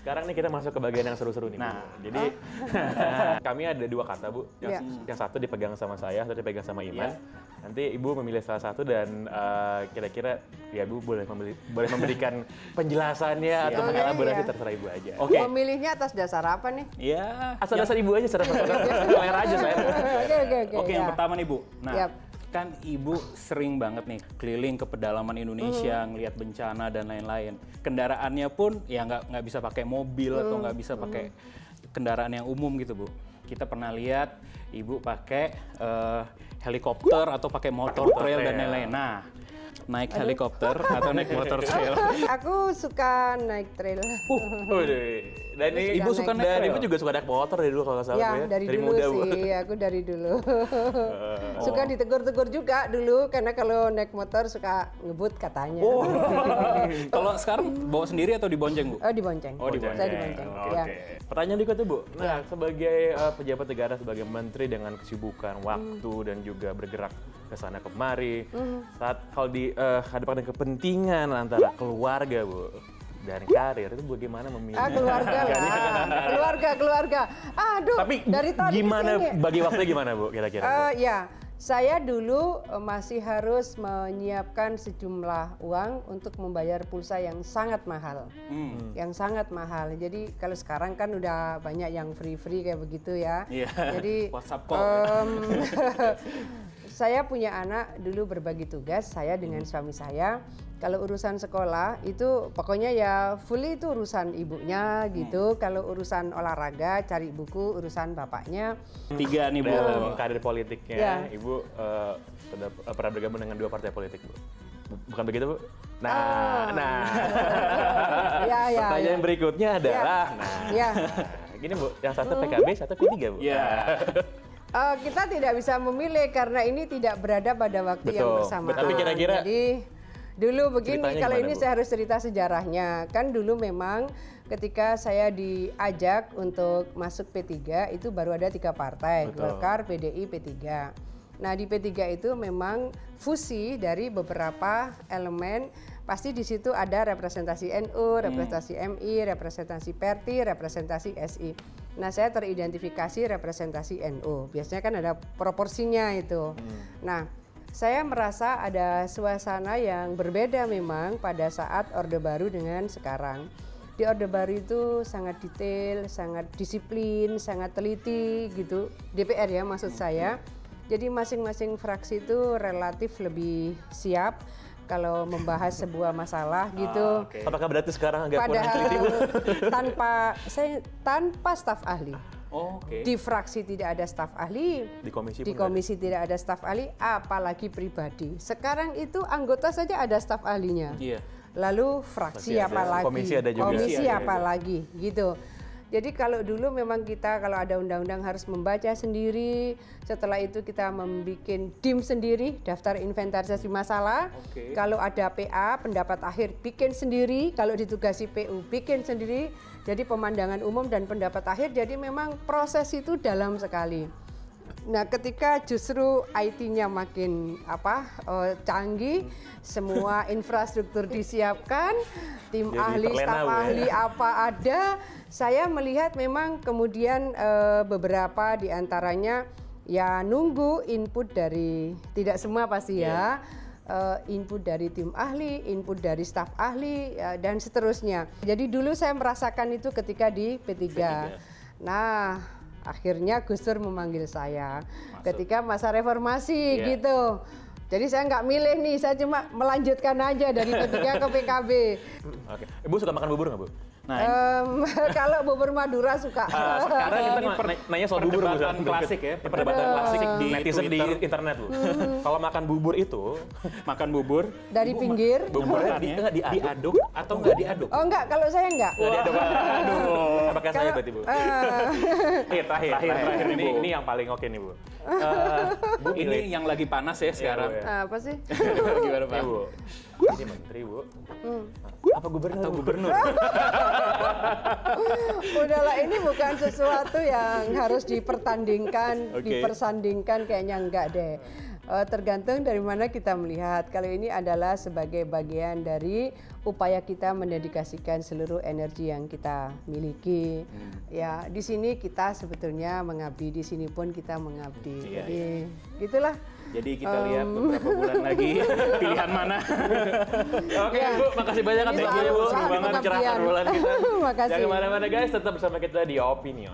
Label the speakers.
Speaker 1: Sekarang nih kita masuk ke bagian yang seru-seru nih.
Speaker 2: Nah.
Speaker 1: Bu. Jadi kami ada 2 kata, Bu. Yang satu dipegang sama saya, satu dipegang sama Iman. Nanti Ibu memilih salah satu dan kira-kira ya Bu boleh memberikan penjelasannya atau mengelaborasi terserah Ibu aja.
Speaker 3: Oke. Memilihnya atas dasar apa nih?
Speaker 2: Iya.
Speaker 1: Asal dasar Ibu aja secara selera aja saya.
Speaker 2: Oke, yang pertama nih Bu. Nah, kan Ibu sering banget nih keliling ke pedalaman Indonesia, ngelihat bencana dan lain-lain. Kendaraannya pun ya nggak bisa pakai mobil atau nggak bisa pakai kendaraan yang umum gitu Bu. Kita pernah lihat Ibu pakai helikopter atau pakai motor trail dan lain-lain. Nah, naik helikopter atau naik motor trail?
Speaker 3: Aku suka naik trail.
Speaker 1: Dan Ibu suka naik trail? Ibu juga suka naik motor dari dulu kalau nggak salah.
Speaker 3: Ya, dari dulu
Speaker 1: muda,
Speaker 3: sih. Aku dari dulu. Suka ditegur-tegur juga dulu, karena kalau naik motor suka ngebut katanya.
Speaker 2: Kalau sekarang bawa sendiri atau dibonceng, Bu?
Speaker 3: Dibonceng.
Speaker 2: Dibonceng.
Speaker 3: Saya dibonceng.
Speaker 1: Ya. Pertanyaan berikutnya, Bu. Nah, sebagai pejabat negara, sebagai menteri dengan kesibukan waktu dan juga bergerak ke sana kemari, saat kalau dihadapkan dengan kepentingan antara keluarga, Bu, dan karir, itu bagaimana memilih?
Speaker 3: Keluarga lah. Keluarga. Aduh,
Speaker 1: tapi
Speaker 3: dari tadi
Speaker 1: gimana
Speaker 3: kesini.
Speaker 1: bagi waktunya gimana, Bu, kira-kira?
Speaker 3: Ya, saya dulu masih harus menyiapkan sejumlah uang untuk membayar pulsa yang sangat mahal. Yang sangat mahal. Jadi kalau sekarang kan udah banyak yang free-free kayak begitu ya. Jadi
Speaker 2: WhatsApp call.
Speaker 3: Saya punya anak dulu berbagi tugas, saya dengan suami saya. Kalau urusan sekolah itu pokoknya ya fully itu urusan ibunya gitu. Kalau urusan olahraga, cari buku, urusan bapaknya.
Speaker 2: 3 nih Bu.
Speaker 1: Dalam karir politiknya, Ibu sudah pernah bergabung dengan 2 partai politik, Bu. Bukan begitu, Bu? Pertanyaan berikutnya adalah, gini Bu, yang satu PKB, satu P3, Bu.
Speaker 3: Kita tidak bisa memilih karena ini tidak berada pada waktu yang bersamaan.
Speaker 1: Tapi kira-kira
Speaker 3: jadi dulu begini, kalau ini
Speaker 1: Bu?
Speaker 3: saya harus cerita sejarahnya. Kan dulu memang ketika saya diajak untuk masuk P3 itu baru ada 3 partai, Golkar, PDI, P3. Nah di P3 itu memang fusi dari beberapa elemen. Pasti di situ ada representasi NU, representasi MI, representasi PERTI, representasi SI. Nah saya teridentifikasi representasi NU. Biasanya kan ada proporsinya itu. Nah saya merasa ada suasana yang berbeda memang pada saat Orde Baru dengan sekarang. Di Orde Baru itu sangat detail, sangat disiplin, sangat teliti gitu. DPR ya maksud saya. Jadi masing-masing fraksi itu relatif lebih siap kalau membahas sebuah masalah gitu.
Speaker 1: Apakah berarti sekarang agak kurang teliti, Bu?
Speaker 3: tanpa staf ahli. Di fraksi tidak ada staf ahli, di komisi tidak ada staf ahli, apalagi pribadi. Sekarang itu anggota saja ada staf ahlinya. Lalu fraksi apalagi, komisi apalagi gitu. Jadi kalau dulu memang kita kalau ada undang-undang harus membaca sendiri, setelah itu kita membuat DIM sendiri, daftar inventarisasi masalah. Kalau ada PA, pendapat akhir bikin sendiri, kalau ditugasi PU bikin sendiri. Jadi pemandangan umum dan pendapat akhir, jadi memang proses itu dalam sekali. Nah, ketika justru IT-nya makin canggih, semua infrastruktur disiapkan, tim ahli, staf ahli apa ada, saya melihat memang kemudian beberapa diantaranya ya nunggu input dari, tidak semua pasti ya, input dari tim ahli, input dari staf ahli, dan seterusnya. Jadi dulu saya merasakan itu ketika di P3. Nah, akhirnya Gus Dur memanggil saya ketika masa reformasi gitu. Jadi saya nggak milih nih, saya cuma melanjutkan aja dari P3 ke PKB.
Speaker 1: Ibu suka makan bubur nggak, Bu?
Speaker 3: Kalau bubur Madura suka.
Speaker 1: Sekarang kita nanya soal bubur, Bu.
Speaker 2: Klasik ya,
Speaker 1: perdebatan klasik di netizen di internet, Bu. Kalau makan bubur itu,
Speaker 2: makan bubur
Speaker 3: dari pinggir.
Speaker 2: Buburnya diaduk atau nggak diaduk?
Speaker 3: Oh enggak, kalau saya enggak.
Speaker 1: Aduh. Apakah saya berarti, Bu? Terakhir ini yang paling oke nih, Bu.
Speaker 2: Bu, ini yang lagi panas ya sekarang.
Speaker 3: Apa sih?
Speaker 2: Gimana, Pak?
Speaker 1: Bu. Ini menteri, Bu. Apa gubernur? Atau gubernur?
Speaker 3: Udahlah, ini bukan sesuatu yang harus dipertandingkan, dipersandingkan, kayaknya enggak deh. tergantung dari mana kita melihat. Kalau ini adalah sebagai bagian dari upaya kita mendedikasikan seluruh energi yang kita miliki. Ya, di sini kita sebetulnya mengabdi, di sini pun kita mengabdi. Jadi gitulah.
Speaker 2: Jadi kita lihat beberapa bulan lagi pilihan mana.
Speaker 1: Oke, Bu, makasih banyak atas waktunya, Bu. Seru banget cerah bulan kita.
Speaker 3: Makasih.
Speaker 1: Jangan kemana-mana guys, tetap bersama kita di Opinion.